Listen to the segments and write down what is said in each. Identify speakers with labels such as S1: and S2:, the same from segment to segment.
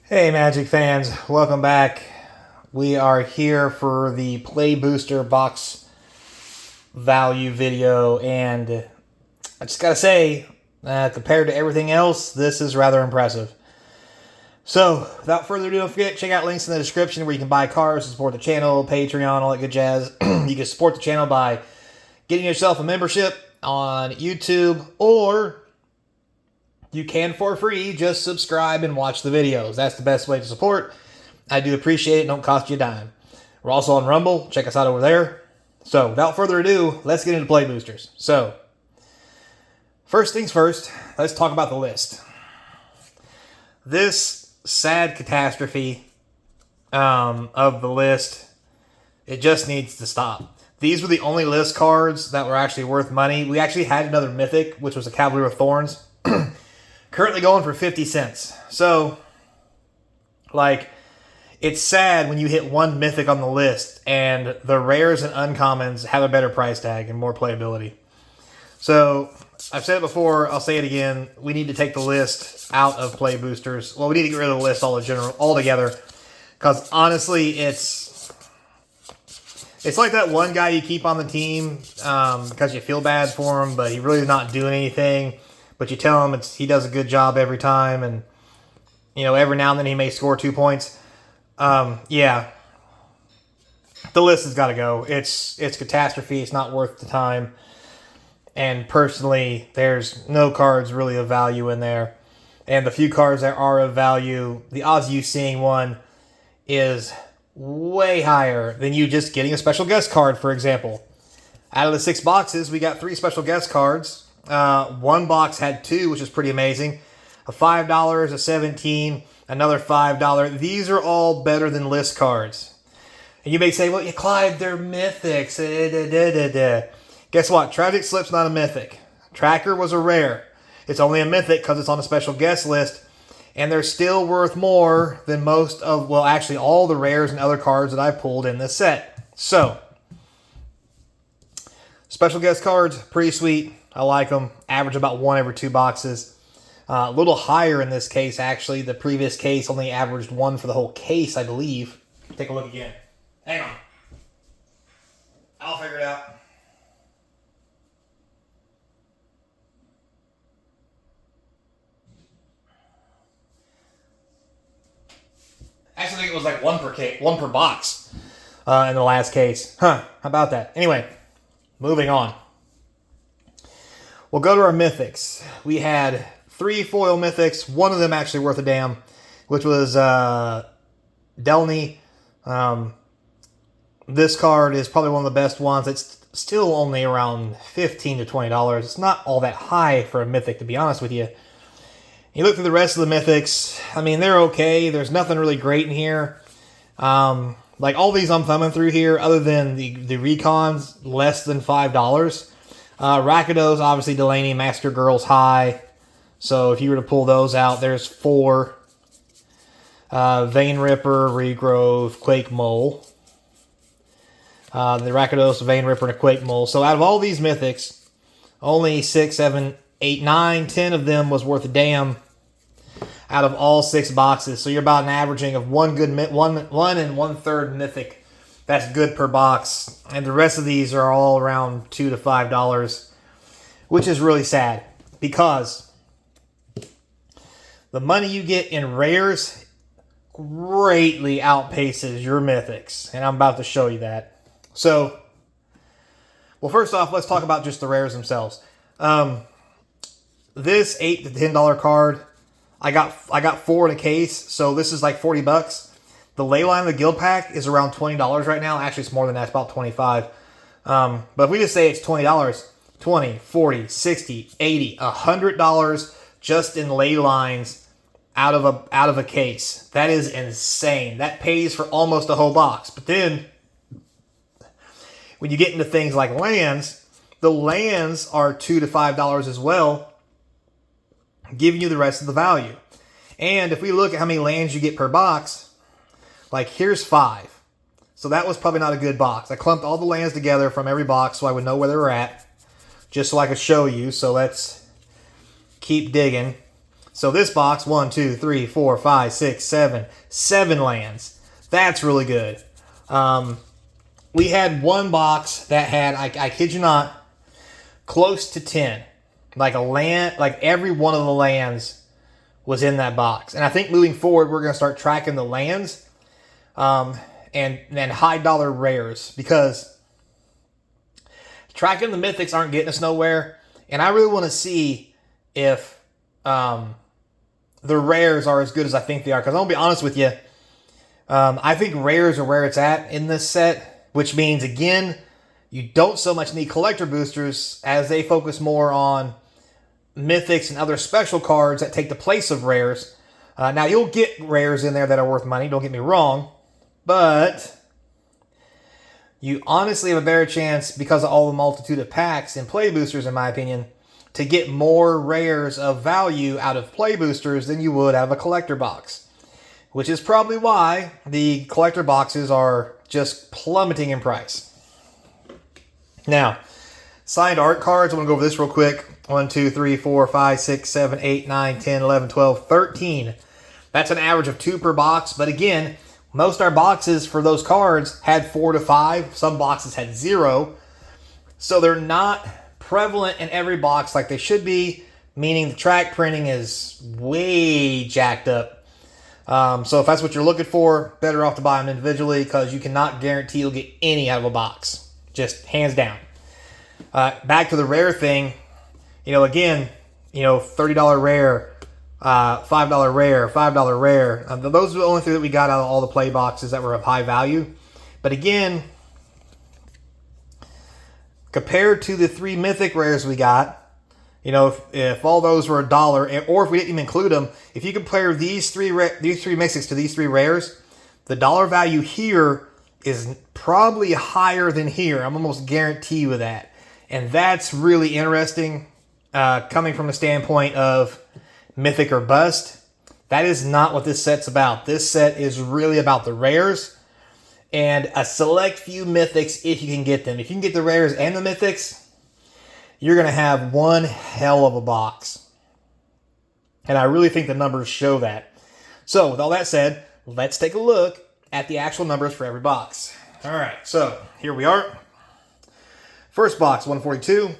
S1: Hey Magic fans, welcome back. We are here for the Play Booster box value video, and I just gotta say, compared to everything else, this is rather impressive. So, without further ado, don't forget, check out links in the description where you can buy cards to support the channel, Patreon, all that good jazz. You can support the channel by getting yourself a membership on YouTube, or you can, for free, just subscribe and watch the videos. That's the best way to support. I do appreciate it. Don't cost you a dime. We're also on Rumble. Check us out over there. So, without further ado, let's get into Play Boosters. So, first things first, let's talk about the list. This sad catastrophe of the list, it just needs to stop. These were the only list cards that were actually worth money. We actually had another Mythic, which was a Cavalier of Thorns. Currently going for 50 cents. So, it's sad when you hit one Mythic on the list and the rares and uncommons have a better price tag and more playability. So, I've said it before, I'll say it again. We need to take the list out of Play Boosters. Well, we need to get rid of the list altogether. Because honestly, it's like that one guy you keep on the team because you feel bad for him, but he really is not doing anything. But you tell him he does a good job every time, and every now and then he may score 2 points. Yeah, the list has got to go. It's catastrophe. It's not worth the time. And personally, there's no cards really of value in there. And the few cards that are of value, the odds of you seeing one is way higher than you just getting a special guest card, for example. Out of the 6 boxes, we got 3 special guest cards. One box had 2, which is pretty amazing. A $5, a $17, another $5. These are all better than list cards. And you may say, well, Clyde, they're mythics. Guess what? Tragic Slip's not a mythic. Tracker was a rare. It's only a mythic because it's on a special guest list. And they're still worth more than most of, well, actually all the rares and other cards that I pulled in this set. So, special guest cards, pretty sweet. I like them. Average about 1 every 2 boxes. A little higher in this case, actually. The previous case only averaged 1 for the whole case, I believe. Take a look again. Hang on. I'll figure it out. Actually, I think it was like 1 per box in the last case. How about that? Anyway, moving on. We'll go to our mythics. We had 3 foil mythics. One of them actually worth a damn, which was Delny. This card is probably one of the best ones. It's still only around $15 to $20. It's not all that high for a mythic, to be honest with you. You look through the rest of the mythics. I mean, they're okay. There's nothing really great in here. Like all these I'm thumbing through here, other than the recons, less than $5. Rakdos, obviously Delaney, Master Girl's high. So if you were to pull those out, there's 4. Vein Ripper, Regrowth, Quake Mole. The Rakdos, Vein Ripper, and a Quake Mole. So out of all these mythics, only 6, 7, 8, 9, 10 of them was worth a damn out of all 6 boxes. So you're about an averaging of one and 1/3 mythic. That's good per box. And the rest of these are all around $2 to $5, which is really sad because the money you get in rares greatly outpaces your mythics. And I'm about to show you that. So, well, first off, let's talk about just the rares themselves. This $8 to $10 card, I got 4 in a case, so this is like $40. The Leyline of the Guild Pack is around $20 right now. Actually, it's more than that. It's about $25. But if we just say it's $20, $20, $40, $60, $80, $100 just in Leylines out of a case. That is insane. That pays for almost a whole box. But then, when you get into things like lands, the lands are $2 to $5 as well, giving you the rest of the value. And if we look at how many lands you get per box, like here's 5. So that was probably not a good box. I clumped all the lands together from every box so I would know where they were at, just so I could show you. So let's keep digging. So this box, 1, 2, 3, 4, 5, 6, 7, 7 lands. That's really good. We had one box that had, I kid you not, close to 10. Like a land, like every one of the lands was in that box. And I think moving forward, we're going to start tracking the lands and high dollar rares, because tracking the mythics aren't getting us nowhere. And I really want to see if the rares are as good as I think they are. Because I'm going to be honest with you, I think rares are where it's at in this set, which means, again, you don't so much need collector boosters as they focus more on mythics and other special cards that take the place of rares. Now, you'll get rares in there that are worth money, don't get me wrong, but you honestly have a better chance, because of all the multitude of packs and play boosters, in my opinion, to get more rares of value out of play boosters than you would out of a collector box. Which is probably why the collector boxes are just plummeting in price. Now, signed art cards, I want to go over this real quick. 1, 2, 3, 4, 5, 6, 7, 8, 9, 10, 11, 12, 13. That's an average of 2 per box. But again, most of our boxes for those cards had 4 to 5. Some boxes had 0. So they're not prevalent in every box like they should be, meaning the track printing is way jacked up. So if that's what you're looking for, better off to buy them individually, because you cannot guarantee you'll get any out of a box. Just hands down. Back to the rare thing, again, $30 rare, $5 rare, $5 rare. Those are the only three that we got out of all the play boxes that were of high value. But again, compared to the 3 mythic rares we got, if all those were $1, or if we didn't even include them, if you compare these three mythics to these 3 rares, the dollar value here is probably higher than here. I'm almost guaranteed with that. And that's really interesting, coming from a standpoint of mythic or bust. That is not what this set's about. This set is really about the rares and a select few mythics if you can get them. If you can get the rares and the mythics, you're going to have one hell of a box. And I really think the numbers show that. So with all that said, let's take a look at the actual numbers for every box. All right, so here we are. First box, 142,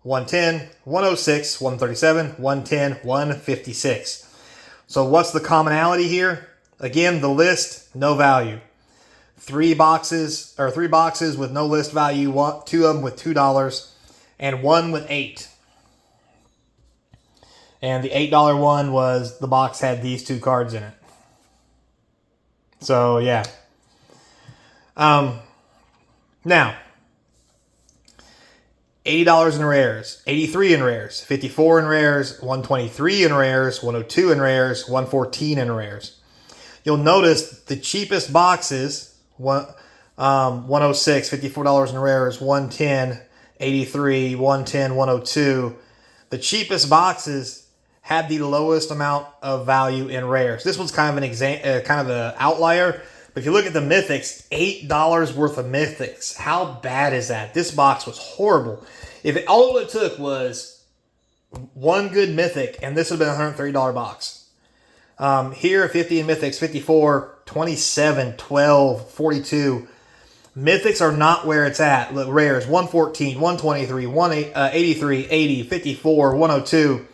S1: 110, 106, 137, 110, 156. So what's the commonality here? Again, the list, no value. 3 boxes with no list value, 2 of them with $2, and 1 with 8. And the $8 one was, the box had these 2 cards in it. So, yeah. Now, $80 in rares, 83 in rares, 54 in rares, 123 in rares, 102 in rares, 114 in rares. You'll notice the cheapest boxes, 106, $54 in rares, 110, 83, 110, 102. The cheapest boxes had the lowest amount of value in rares. This one's kind of an outlier. But if you look at the mythics, $8 worth of mythics. How bad is that? This box was horrible. If all it took was one good mythic, and this would have been a $130 box. Here, 50 in mythics, 54, 27, 12, 42. Mythics are not where it's at. Look, rares, 114, 123, 83, 80, 54, 102.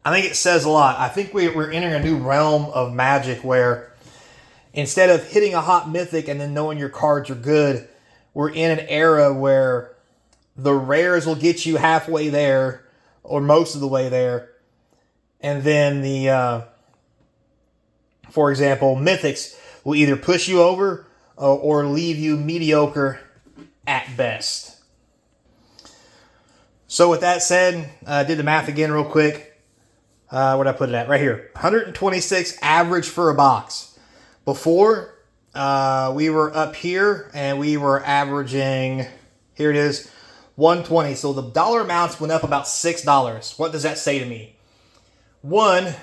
S1: I think it says a lot. I think we're entering a new realm of Magic where instead of hitting a hot mythic and then knowing your cards are good, we're in an era where the rares will get you halfway there or most of the way there. And then for example, mythics will either push you over or leave you mediocre at best. So with that said, I did the math again real quick. Where'd I put it at? Right here. 126 average for a box. Before, we were up here and we were averaging, here it is, 120. So the dollar amounts went up about $6. What does that say to me? One,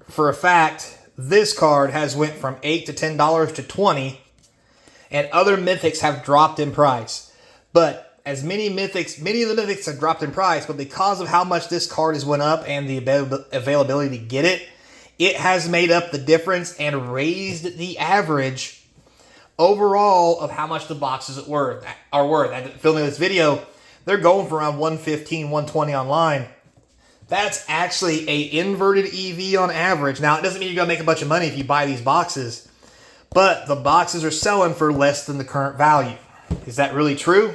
S1: for a fact, this card has went from $8 to $10 to $20, and other mythics have dropped in price. But as many of the mythics have dropped in price, but because of how much this card has went up and the availability to get it, it has made up the difference and raised the average overall of how much the boxes are worth. And filming this video, they're going for around 115, 120 online. That's actually a inverted EV on average. Now, it doesn't mean you're going to make a bunch of money if you buy these boxes, but the boxes are selling for less than the current value. Is that really true?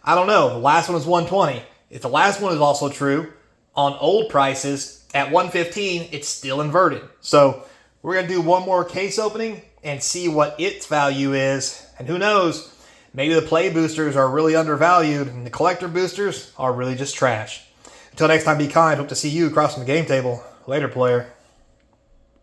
S1: I don't know. The last one was 120. If the last one is also true, on old prices, at 115, it's still inverted. So we're going to do one more case opening and see what its value is. And who knows, maybe the play boosters are really undervalued and the collector boosters are really just trash. Until next time, be kind. Hope to see you across from the game table. Later, player.